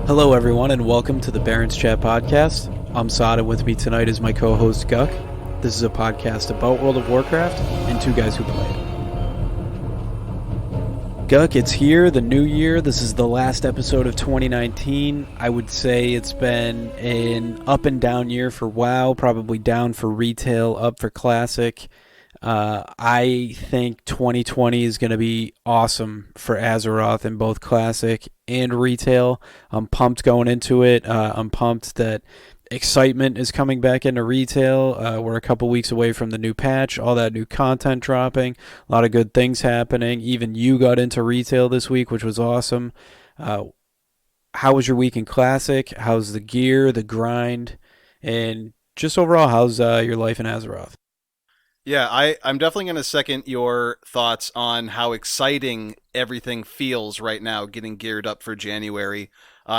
Hello, everyone, and welcome to the Barrens Chat podcast. I'm Sod, and with me tonight is my co-host Guck. This is a podcast about World of Warcraft and two guys who play it. Guck, it's here, the new year. This is the last episode of 2019. I would say it's been an up and down year for WoW, probably down for retail, up for Classic. I think 2020 is going to be awesome for Azeroth in both Classic and retail. I'm pumped going into it. I'm pumped that excitement is coming back into retail. We're a couple weeks away from the new patch, all that new content dropping, a lot of good things happening. Even you got into retail this week, which was awesome. How was your week in Classic? How's the gear, the grind, and just overall, how's your life in Azeroth? Yeah, I'm definitely going to second your thoughts on how exciting everything feels right now, getting geared up for January.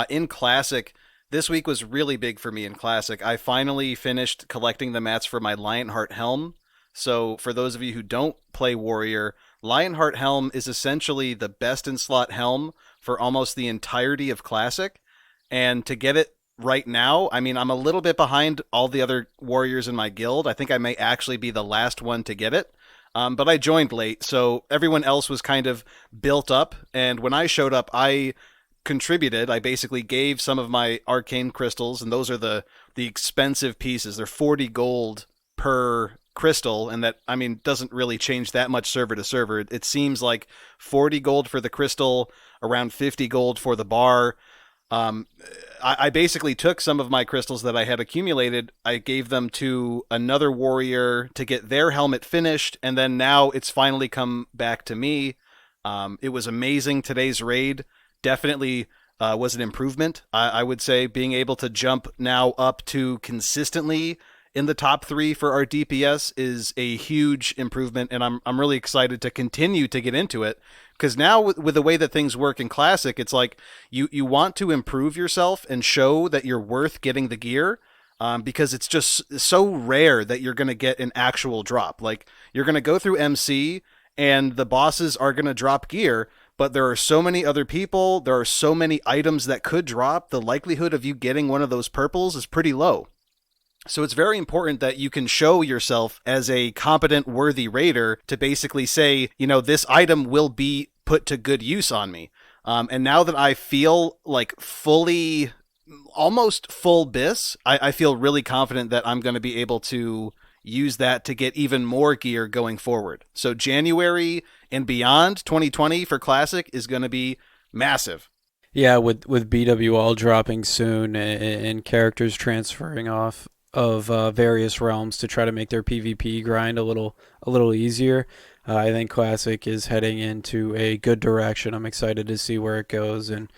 In Classic, this week was really big for me in Classic. I finally finished collecting the mats for my Lionheart Helm. So, for those of you who don't play Warrior, Lionheart Helm is essentially the best in slot helm for almost the entirety of Classic. And to get it right now, I mean, I'm a little bit behind all the other warriors in my guild. I think I may actually be the last one to get it. But I joined late, so everyone else was kind of built up. And when I showed up, I contributed. I basically gave some of my arcane crystals, and those are the expensive pieces. They're 40 gold per crystal, and that, I mean, doesn't really change that much server to server. It seems like 40 gold for the crystal, around 50 gold for the bar. Um, I basically took some of my crystals that I had accumulated. I gave them to another warrior to get their helmet finished, and then now it's finally come back to me. It was amazing. Today's raid definitely was an improvement. I would say being able to jump now up to consistently in the top 3 for our DPS is a huge improvement, and I'm really excited to continue to get into it. Because now, with the way that things work in Classic, it's like you want to improve yourself and show that you're worth getting the gear, because it's just so rare that you're going to get an actual drop. Like, you're going to go through MC, and the bosses are going to drop gear, but there are so many other people, there are so many items that could drop, the likelihood of you getting one of those purples is pretty low. So it's very important that you can show yourself as a competent, worthy raider to basically say, you know, this item will be put to good use on me. And now that I feel like fully, almost full BIS, I feel really confident that I'm going to be able to use that to get even more gear going forward. So January and beyond 2020 for Classic is going to be massive. Yeah, with BWL dropping soon and characters transferring off of various realms to try to make their PvP grind a little easier. I think Classic is heading into a good direction. I'm excited to see where it goes, and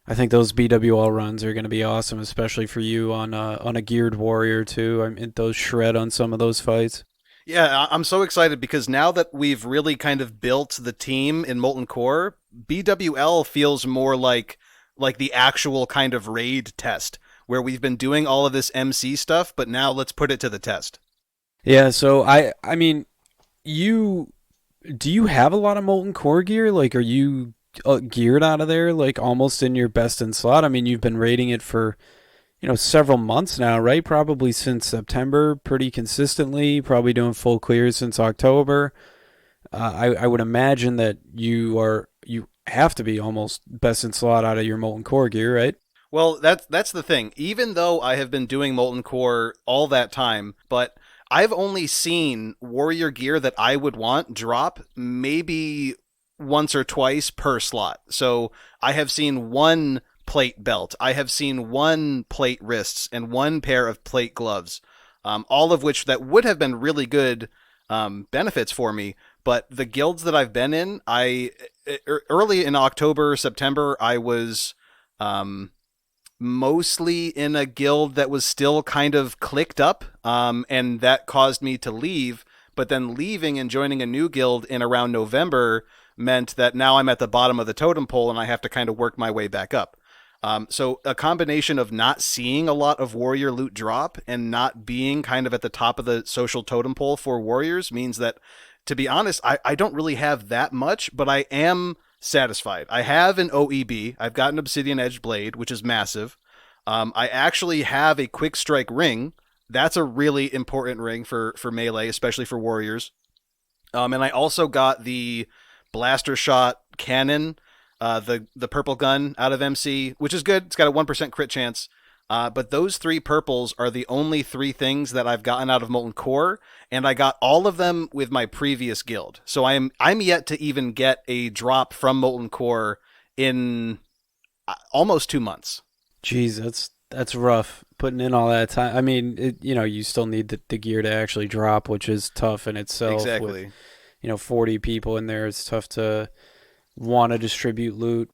I think those BWL runs are going to be awesome, especially for you on a geared warrior too. I mean, those shred on some of those fights. Yeah, I'm so excited because now that we've really kind of built the team in Molten Core, BWL feels more like the actual kind of raid test where we've been doing all of this MC stuff, but now let's put it to the test. Yeah, so I mean, you do you have a lot of Molten Core gear? Like, are you geared out of there, like almost in your best in slot? I mean, you've been raiding it for several months now, right? Probably since September, pretty consistently. Probably doing full clears since October. I would imagine that you have to be almost best in slot out of your Molten Core gear, right? Well, that's the thing. Even though I have been doing Molten Core all that time, but I've only seen warrior gear that I would want drop maybe once or twice per slot. So I have seen one plate belt, I have seen one plate wrists, and one pair of plate gloves, all of which that would have been really good benefits for me. But the guilds that I've been in, early in October, September, I was mostly in a guild that was still kind of clicked up, and that caused me to leave. But then leaving and joining a new guild in around November meant that now I'm at the bottom of the totem pole and I have to kind of work my way back up. So a combination of not seeing a lot of warrior loot drop and not being kind of at the top of the social totem pole for warriors means that, to be honest, I don't really have that much, but I am satisfied. I have an OEB. I've got an Obsidian Edge Blade, which is massive. I actually have a Quick Strike Ring. That's a really important ring for melee, especially for warriors. And I also got the Blaster Shot Cannon, the purple gun out of MC, which is good. It's got a 1% crit chance. But those three purples are the only three things that I've gotten out of Molten Core, and I got all of them with my previous guild. So I'm yet to even get a drop from Molten Core in almost 2 months. Jeez, that's rough. Putting in all that time. I mean, you still need the gear to actually drop, which is tough in itself. Exactly. With 40 people in there, it's tough to want to distribute loot.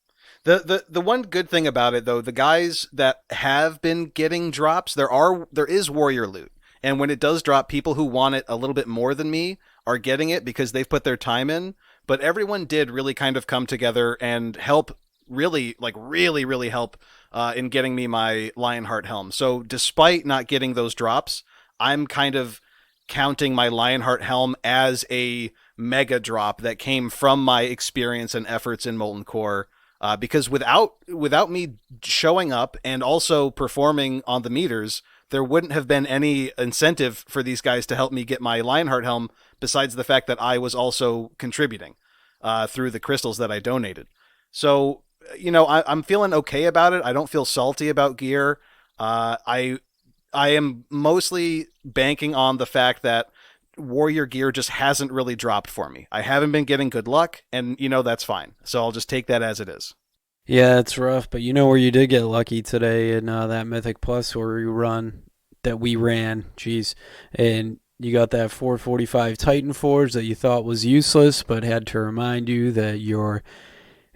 The one good thing about it though, the guys that have been getting drops, there is warrior loot. And when it does drop, people who want it a little bit more than me are getting it because they've put their time in. But everyone did really kind of come together and help, really, like really, really help in getting me my Lionheart helm. So despite not getting those drops, I'm kind of counting my Lionheart helm as a mega drop that came from my experience and efforts in Molten Core. Because without me showing up and also performing on the meters, there wouldn't have been any incentive for these guys to help me get my Lionheart helm, besides the fact that I was also contributing through the crystals that I donated. So, I'm feeling okay about it. I don't feel salty about gear. I am mostly banking on the fact that warrior gear just hasn't really dropped for me. I haven't been getting good luck, and that's fine. So I'll just take that as it is. Yeah, it's rough, but where you did get lucky today in that Mythic Plus where we ran, jeez, and you got that 445 Titan Forge that you thought was useless, but had to remind you that your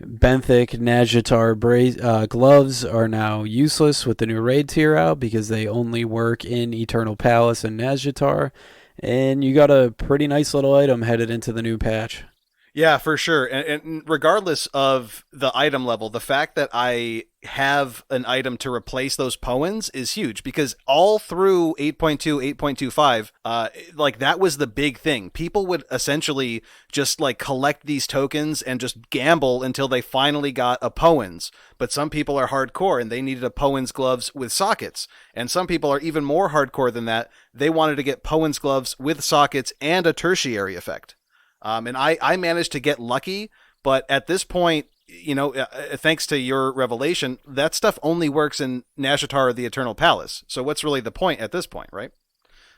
Benthic Nazjatar gloves are now useless with the new raid tier out because they only work in Eternal Palace and Nazjatar. And you got a pretty nice little item headed into the new patch. Yeah, for sure. And regardless of the item level, the fact that I have an item to replace those Poens is huge because all through 8.2, 8.25, like that was the big thing. People would essentially just like collect these tokens and just gamble until they finally got a Poens. But some people are hardcore and they needed a Poens gloves with sockets. And some people are even more hardcore than that. They wanted to get Poens gloves with sockets and a tertiary effect. And I managed to get lucky, but at this point, thanks to your revelation, that stuff only works in Nazjatar or the Eternal Palace. So what's really the point at this point, right?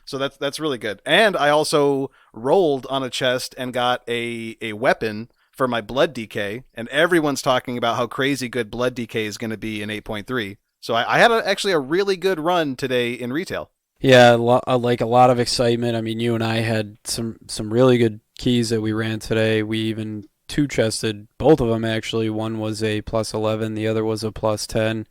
So that's really good. And I also rolled on a chest and got a weapon for my Blood DK, and everyone's talking about how crazy good Blood DK is going to be in 8.3. So I had actually a really good run today in retail. Yeah, like a lot of excitement. I mean, you and I had some really good keys that we ran today. We even two-chested both of them, actually. One was a plus 11, the other was a plus 10.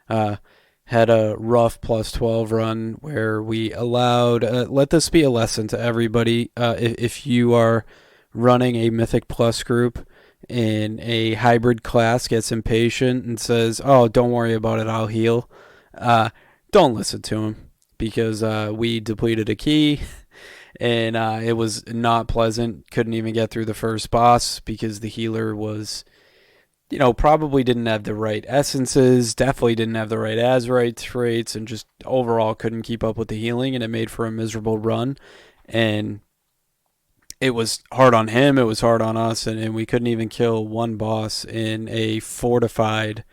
Had a rough plus 12 run where we allowed, let this be a lesson to everybody. If you are running a Mythic Plus group and a hybrid class gets impatient and says, oh, don't worry about it, I'll heal, don't listen to him. Because we depleted a key, and it was not pleasant. Couldn't even get through the first boss because the healer was, probably didn't have the right essences, definitely didn't have the right Azerite traits, and just overall couldn't keep up with the healing, and it made for a miserable run. And it was hard on him, it was hard on us, and we couldn't even kill one boss in a fortified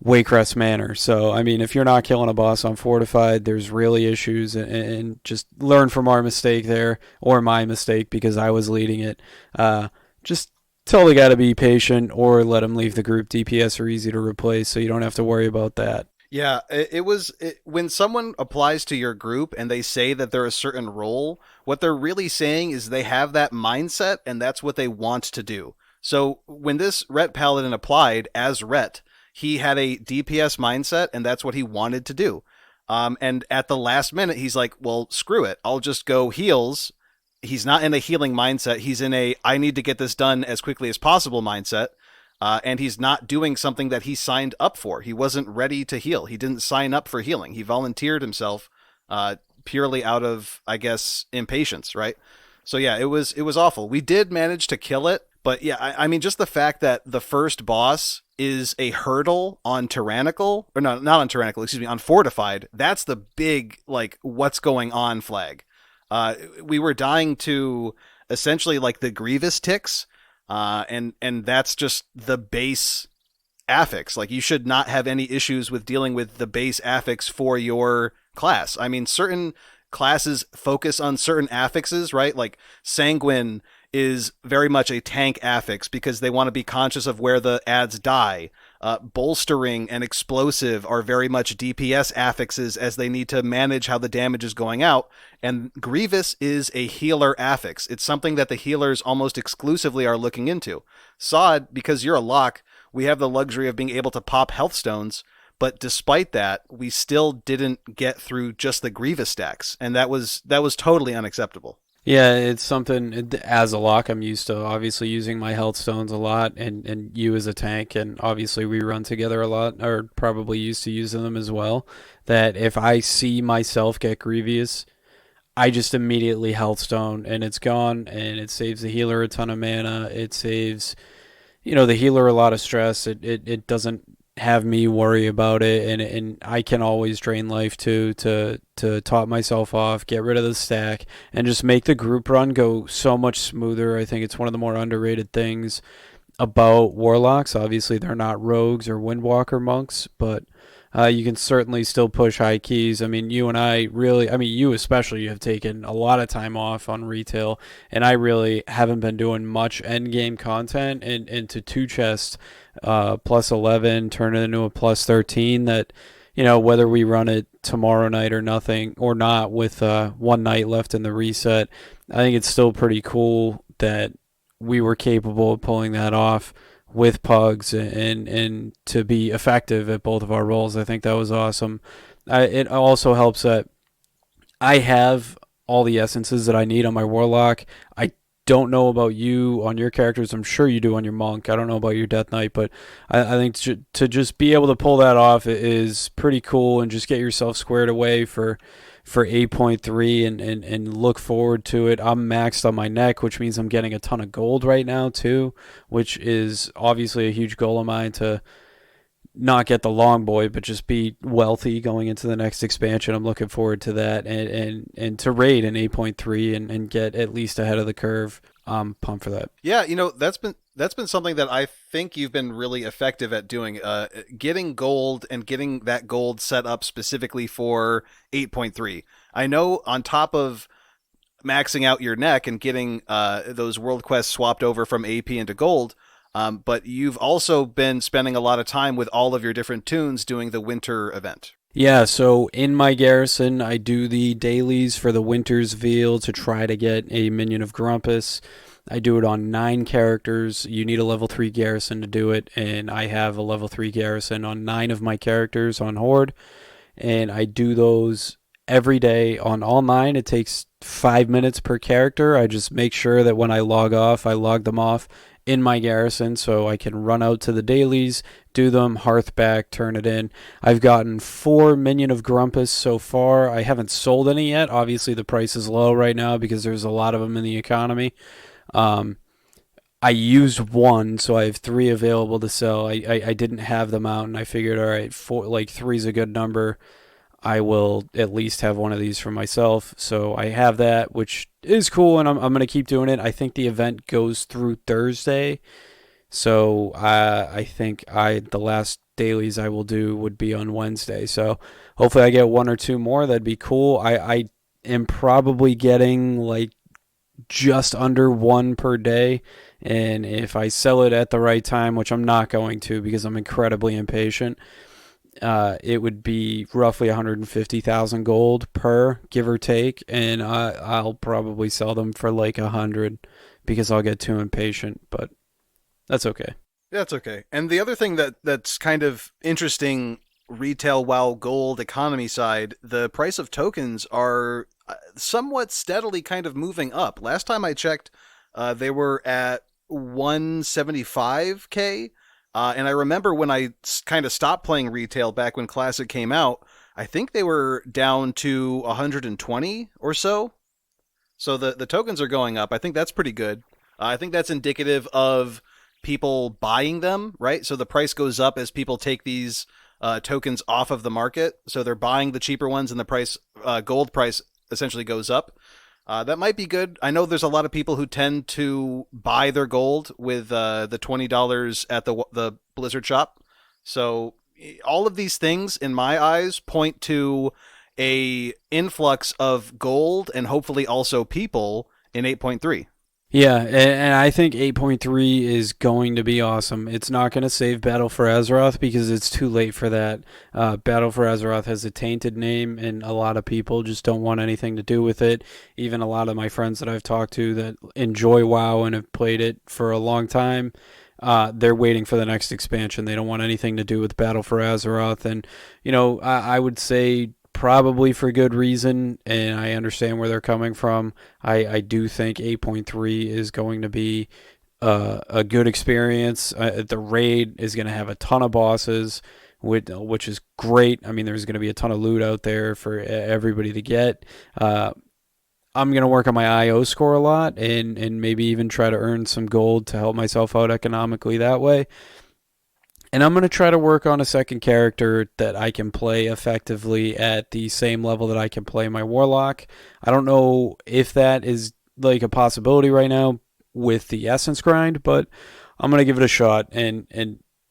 Waycrest manner. So, I mean, if you're not killing a boss on Fortified, there's really issues, and just learn from our mistake there, or my mistake because I was leading it. Just tell the guy to be patient or let him leave the group. DPS are easy to replace, so you don't have to worry about that. Yeah, when someone applies to your group and they say that they're a certain role, what they're really saying is they have that mindset and that's what they want to do. So when this Ret Paladin applied as Ret, he had a DPS mindset, and that's what he wanted to do. And at the last minute, he's like, well, screw it. I'll just go heals. He's not in a healing mindset. He's in a, I need to get this done as quickly as possible mindset. And he's not doing something that he signed up for. He wasn't ready to heal. He didn't sign up for healing. He volunteered himself purely out of, I guess, impatience, right? So yeah, it was awful. We did manage to kill it, But yeah, I mean, just the fact that the first boss is a hurdle on tyrannical, or no, not on tyrannical, excuse me, on fortified. That's the big like what's going on flag. We were dying to essentially like the grievous ticks, and that's just the base affix. Like you should not have any issues with dealing with the base affix for your class. I mean, certain classes focus on certain affixes, right? Like Sanguine is very much a tank affix because they want to be conscious of where the ads die. Bolstering and explosive are very much DPS affixes as they need to manage how the damage is going out. And Grievous is a healer affix. It's something that the healers almost exclusively are looking into. Sod, because you're a lock, we have the luxury of being able to pop health stones, but despite that, we still didn't get through just the Grievous stacks, and that was totally unacceptable. Yeah, it's something as a lock I'm used to obviously using my health stones a lot and you as a tank and obviously we run together a lot or probably used to using them as well. That if I see myself get grievous, I just immediately health stone and it's gone and it saves the healer a ton of mana. It saves the healer a lot of stress. It doesn't have me worry about it, and I can always drain life too to top myself off, get rid of the stack, and just make the group run go so much smoother. I think it's one of the more underrated things about warlocks. Obviously, they're not rogues or windwalker monks, but you can certainly still push high keys. I mean, you and I really, I mean, you especially, you have taken a lot of time off on retail, and I really haven't been doing much end game content and into two chest plus 11, turn it into a plus 13 that, whether we run it tomorrow night or nothing or not with one night left in the reset, I think it's still pretty cool that we were capable of pulling that off with pugs and to be effective at both of our roles. I think that was awesome. It also helps that I have all the essences that I need on my warlock. I don't know about you on your characters. I'm sure you do on your monk. I don't know about your death knight, but I think to just be able to pull that off is pretty cool and just get yourself squared away for 8.3 and look forward to it. I'm maxed on my neck, which means I'm getting a ton of gold right now too, which is obviously a huge goal of mine to not get the long boy, but just be wealthy going into the next expansion. I'm looking forward to that and to raid in 8.3 and get at least ahead of the curve. I'm pumped for that. Yeah, that's been something that I think you've been really effective at doing. Getting gold and getting that gold set up specifically for 8.3. I know on top of maxing out your neck and getting those world quests swapped over from AP into gold. But you've also been spending a lot of time with all of your different tunes doing the winter event. Yeah, so in my garrison, I do the dailies for the Winter's Veil to try to get a minion of Grumpus. I do it on 9 characters. You need a level 3 garrison to do it, and I have a level 3 garrison on 9 of my characters on Horde, and I do those every day on all 9. It takes 5 minutes per character. I just make sure that when I log off, I log them off in my garrison so I can run out to the dailies, do them, hearth back, turn it in. I've gotten 4 Minion of Grumpus so far. I haven't sold any yet. Obviously, the price is low right now because there's a lot of them in the economy. I used 1, so I have 3 available to sell. I didn't have them out, and I figured, all right, 3 is a good number. I will at least have one of these for myself. So I have that, which is cool, and I'm going to keep doing it. I think the event goes through Thursday. So I think the last dailies I will do would be on Wednesday. So hopefully I get 1 or 2 more. That'd be cool. I am probably getting like just under 1 per day. And if I sell it at the right time, which I'm not going to because I'm incredibly impatient, it would be roughly 150,000 gold per, give or take, and I'll probably sell them for like 100 because I'll get too impatient, but that's okay. That's okay. And the other thing that's kind of interesting, retail WoW gold economy side, the price of tokens are somewhat steadily kind of moving up. Last time I checked, they were at 175k. And I remember when I kind of stopped playing retail back when Classic came out, I think they were down to 120 or so. So the tokens are going up. I think that's pretty good. I think that's indicative of people buying them, right? So the price goes up as people take these tokens off of the market. So they're buying the cheaper ones, and the price, gold price, essentially goes up. That might be good. I know there's a lot of people who tend to buy their gold with the $20 at the Blizzard shop. So all of these things, in my eyes, point to a influx of gold and hopefully also people in 8.3. Yeah, and I think 8.3 is going to be awesome. It's not going to save Battle for Azeroth because it's too late for that. Battle for Azeroth has a tainted name, and a lot of people just don't want anything to do with it. Even a lot of my friends that I've talked to that enjoy WoW and have played it for a long time, they're waiting for the next expansion. They don't want anything to do with Battle for Azeroth. And, I would say probably for good reason, and I understand where they're coming from. I do think 8.3 is going to be a good experience. The raid is going to have a ton of bosses, which is great. I mean, there's going to be a ton of loot out there for everybody to get. I'm going to work on my IO score a lot and maybe even try to earn some gold to help myself out economically that way. And I'm going to try to work on a second character that I can play effectively at the same level that I can play my Warlock. I don't know if that is like a possibility right now with the Essence grind, but I'm going to give it a shot and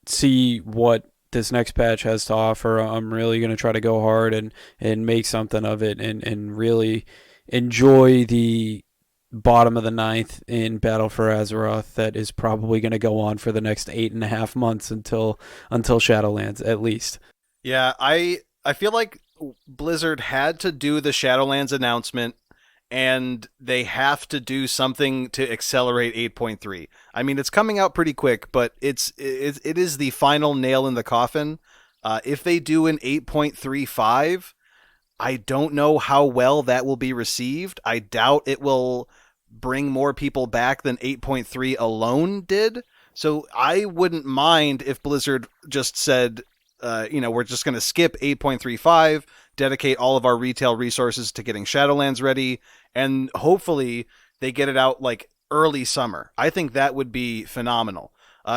see what this next patch has to offer. I'm really going to try to go hard and make something of it and really enjoy the bottom of the ninth in Battle for Azeroth that is probably going to go on for the next 8.5 months until Shadowlands at least. Yeah, I feel like Blizzard had to do the Shadowlands announcement, and they have to do something to accelerate 8.3. I mean, it's coming out pretty quick, but it is the final nail in the coffin. If they do an 8.35, I don't know how well that will be received. I doubt it will bring more people back than 8.3 alone did. So I wouldn't mind if Blizzard just said, we're just going to skip 8.35, dedicate all of our retail resources to getting Shadowlands ready, and hopefully they get it out like early summer. I think that would be phenomenal.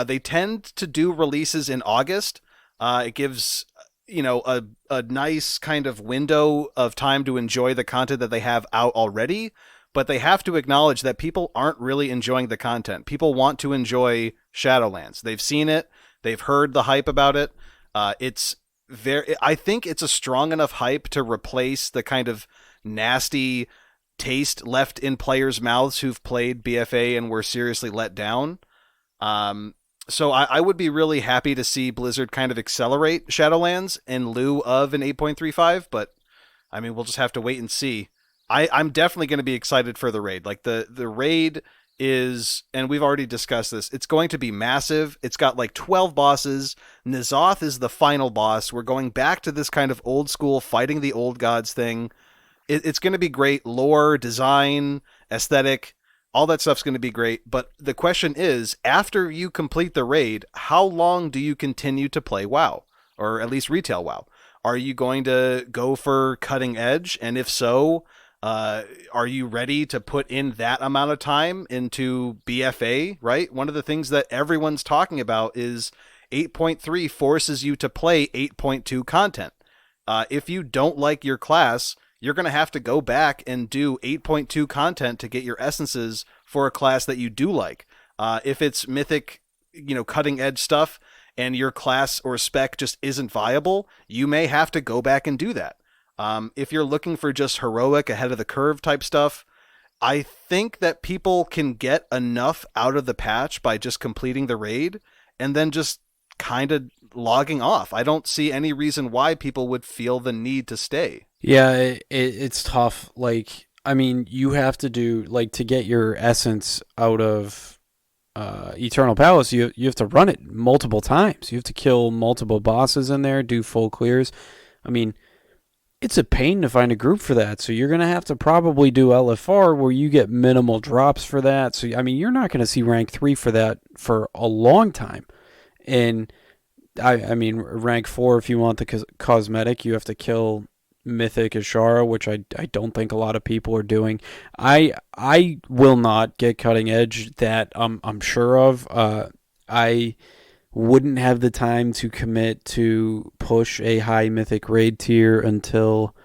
They tend to do releases in August. It gives a nice kind of window of time to enjoy the content that they have out already, but they have to acknowledge that people aren't really enjoying the content. People want to enjoy Shadowlands. They've seen it. They've heard the hype about it. I think it's a strong enough hype to replace the kind of nasty taste left in players' mouths who've played BFA and were seriously let down. So I would be really happy to see Blizzard kind of accelerate Shadowlands in lieu of an 8.35, but I mean, we'll just have to wait and see. I'm definitely going to be excited for the raid. Like the raid is, and we've already discussed this, it's going to be massive. It's got like 12 bosses. N'Zoth is the final boss. We're going back to this kind of old school fighting the old gods thing. It's going to be great. Lore, design, aesthetic, all that stuff's going to be great. But the question is, after you complete the raid, how long do you continue to play WoW? Or at least retail WoW? Are you going to go for cutting edge? And if so, are you ready to put in that amount of time into BFA, right? One of the things that everyone's talking about is 8.3 forces you to play 8.2 content. If you don't like your class, you're going to have to go back and do 8.2 content to get your essences for a class that you do like. If it's mythic, cutting edge stuff and your class or spec just isn't viable, you may have to go back and do that. If you're looking for just heroic, ahead of the curve type stuff, I think that people can get enough out of the patch by just completing the raid and then just kind of logging off. I don't see any reason why people would feel the need to stay. Yeah, it's tough. Like, I mean, you have to do, like, to get your essence out of Eternal Palace, you have to run it multiple times. You have to kill multiple bosses in there, do full clears. I mean, it's a pain to find a group for that. So you're going to have to probably do LFR where you get minimal drops for that. So, I mean, you're not going to see rank 3 for that for a long time. And, I mean, rank 4, if you want the cosmetic, you have to kill Mythic Ashara, which I don't think a lot of people are doing. I will not get cutting edge that I'm sure of. I wouldn't have the time to commit to push a high Mythic raid tier until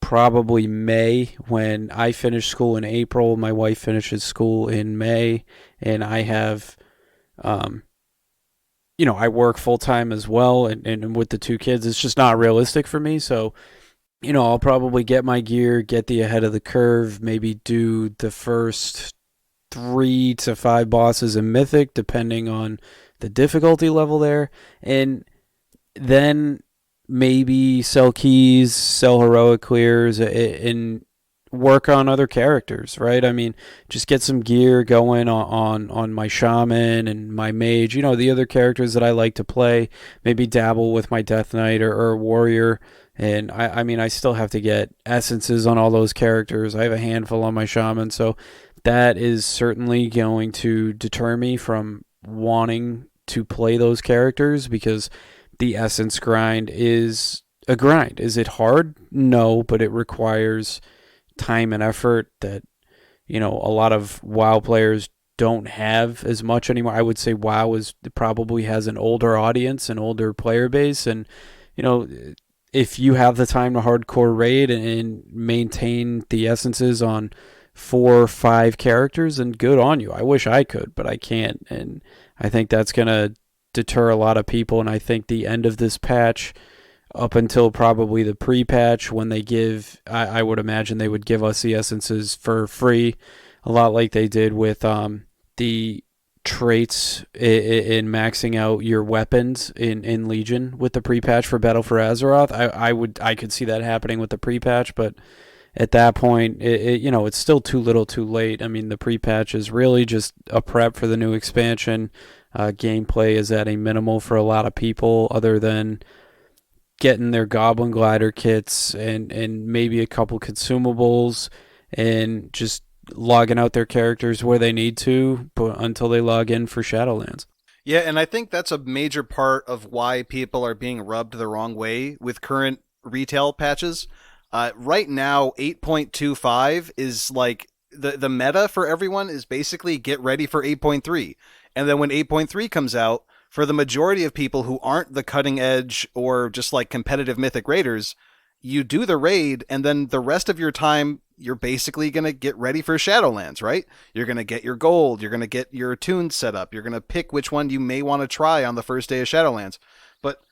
probably May, when I finish school in April. My wife finishes school in May, and I have, um, I work full time as well, and with the two kids, it's just not realistic for me. So, I'll probably get my gear, get the ahead of the curve, maybe do the first 3 to 5 bosses in Mythic, depending on the difficulty level there, and then maybe sell keys, sell heroic clears, and work on other characters, right? I mean, just get some gear going on my shaman and my mage, the other characters that I like to play. Maybe dabble with my death knight or warrior. And I mean, I still have to get essences on all those characters. I have a handful on my shaman, so that is certainly going to deter me from wanting to play those characters, because the essence grind is a grind. Is it hard? No, but it requires time and effort that, a lot of WoW players don't have as much anymore. I would say WoW is probably has an older audience, an older player base, and you know, if you have the time to hardcore raid and maintain the essences on 4 or 5 characters, then good on you. I wish I could, but I can't, and I think that's gonna deter a lot of people. And I think the end of this patch, up until probably the pre-patch, when they give, I would imagine they would give us the essences for free, a lot like they did with the traits in maxing out your weapons in Legion with the pre-patch for Battle for Azeroth. I could see that happening with the pre-patch, but at that point, it's still too little, too late. I mean, the pre-patch is really just a prep for the new expansion. Gameplay is at a minimal for a lot of people, other than getting their Goblin Glider kits and maybe a couple consumables, and just logging out their characters where they need to, but until they log in for Shadowlands. Yeah, and I think that's a major part of why people are being rubbed the wrong way with current retail patches. Right now, 8.25 is like the meta for everyone is basically get ready for 8.3. And then when 8.3 comes out, for the majority of people who aren't the cutting edge or just like competitive Mythic Raiders, you do the raid, and then the rest of your time, you're basically going to get ready for Shadowlands, right? You're going to get your gold, you're going to get your tunes set up, you're going to pick which one you may want to try on the first day of Shadowlands. But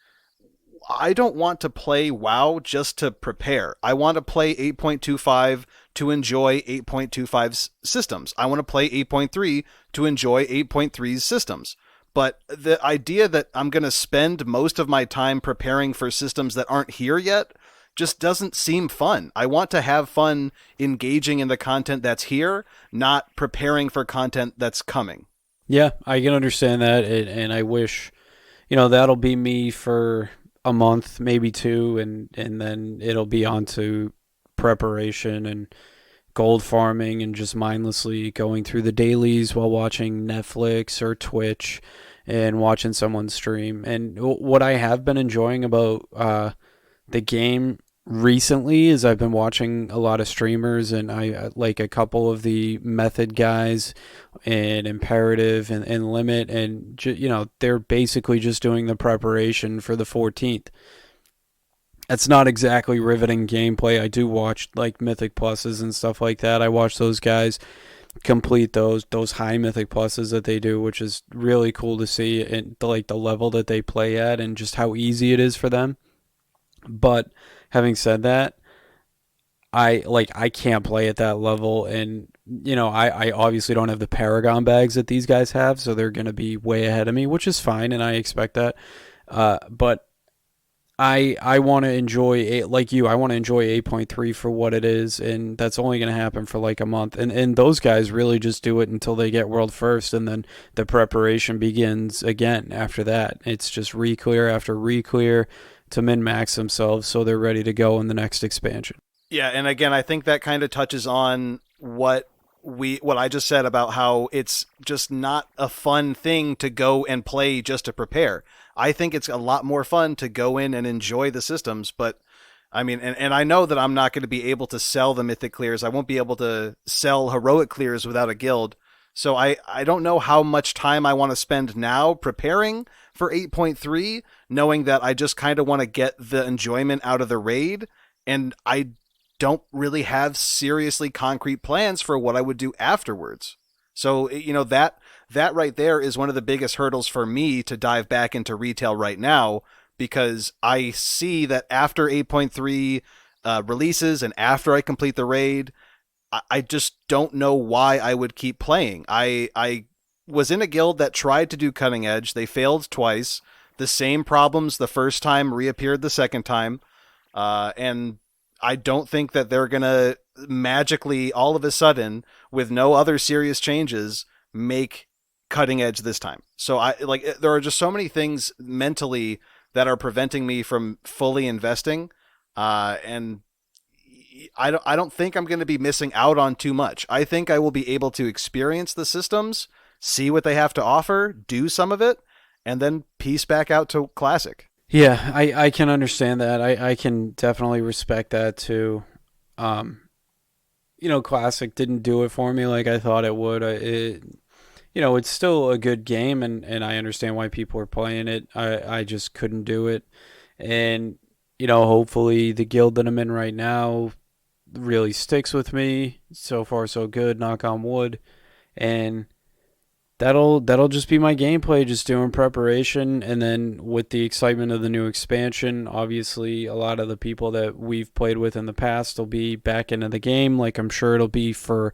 I don't want to play WoW just to prepare. I want to play 8.25 to enjoy 8.25's systems. I want to play 8.3 to enjoy 8.3's systems. But the idea that I'm going to spend most of my time preparing for systems that aren't here yet just doesn't seem fun. I want to have fun engaging in the content that's here, not preparing for content that's coming. Yeah, I can understand that, and I wish, that'll be me for a month, maybe two, and then it'll be on to preparation and gold farming and just mindlessly going through the dailies while watching Netflix or Twitch and watching someone stream. And what I have been enjoying about the game recently is I've been watching a lot of streamers, and I like a couple of the method guys and imperative and limit, and they're basically just doing the preparation for the 14th. It's not exactly riveting gameplay. I do watch like Mythic Pluses and stuff like that. I watch those guys complete those high Mythic Pluses that they do, which is really cool to see, and like the level that they play at and just how easy it is for them. But having said that, I can't play at that level, and I obviously don't have the Paragon bags that these guys have, so they're gonna be way ahead of me, which is fine, and I expect that. But I want to enjoy it like you. I want to enjoy 8.3 for what it is, and that's only going to happen for like a month. And those guys really just do it until they get world first, and then the preparation begins again after that. It's just re-clear after re-clear to min-max themselves so they're ready to go in the next expansion. Yeah, and again, I think that kind of touches on what I just said about how it's just not a fun thing to go and play just to prepare. I think it's a lot more fun to go in and enjoy the systems, but I mean, and I know that I'm not going to be able to sell the mythic clears. I won't be able to sell heroic clears without a guild. So I don't know how much time I want to spend now preparing for 8.3, knowing that I just kind of want to get the enjoyment out of the raid. And I don't really have seriously concrete plans for what I would do afterwards. So, that right there is one of the biggest hurdles for me to dive back into retail right now, because I see that after 8.3 releases and after I complete the raid, I just don't know why I would keep playing. I was in a guild that tried to do cutting edge. They failed twice. The same problems the first time reappeared the second time. And I don't think that they're going to magically, all of a sudden, with no other serious changes, make cutting edge this time. So there are just so many things mentally that are preventing me from fully investing. And I don't think I'm going to be missing out on too much. I think I will be able to experience the systems, see what they have to offer, do some of it, and then piece back out to Classic. Yeah, I can understand that. I can definitely respect that too. Classic didn't do it for me like I thought it would. It's still a good game, and I understand why people are playing it. I just couldn't do it. And, hopefully the guild that I'm in right now really sticks with me. So far, so good, knock on wood. And that'll just be my gameplay, just doing preparation, and then with the excitement of the new expansion, obviously a lot of the people that we've played with in the past will be back into the game, like I'm sure it'll be for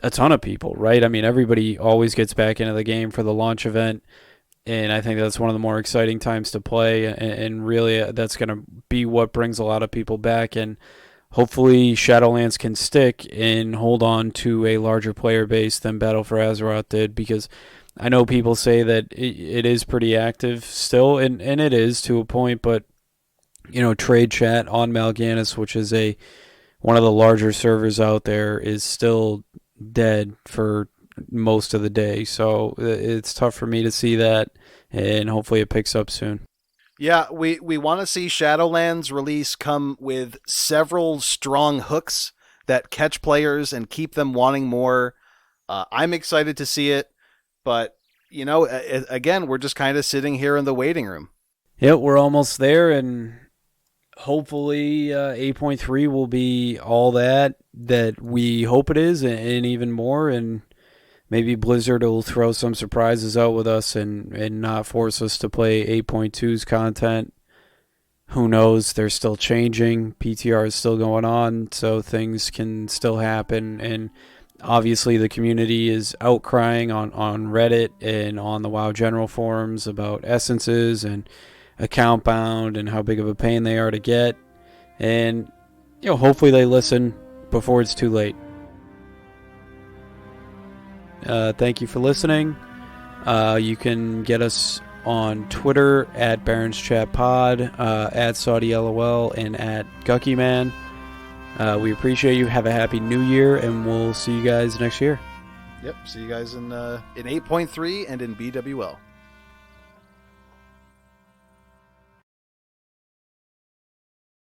a ton of people, right? I mean, everybody always gets back into the game for the launch event, and I think that's one of the more exciting times to play, and really that's going to be what brings a lot of people back. And hopefully Shadowlands can stick and hold on to a larger player base than Battle for Azeroth did, because I know people say that it is pretty active still, and it is to a point, but trade chat on Mal'Ganis, which is one of the larger servers out there, is still dead for most of the day. So it's tough for me to see that, and hopefully it picks up soon. Yeah, we want to see Shadowlands release come with several strong hooks that catch players and keep them wanting more. I'm excited to see it, but again, we're just kind of sitting here in the waiting room. Yeah, we're almost there, and hopefully 8.3 will be all that we hope it is, and even more. And maybe Blizzard will throw some surprises out with us and not force us to play 8.2's content. Who knows? They're still changing. PTR is still going on, so things can still happen. And obviously the community is outcrying on Reddit and on the WoW General forums about essences and account bound and how big of a pain they are to get. And hopefully they listen before it's too late. Thank you for listening. You can get us on Twitter at Barrens Chat Pod, at Saudi LOL, and at Gucky Man. We appreciate you. Have a happy new year, and we'll see you guys next year. Yep. See you guys in 8.3 and in BWL.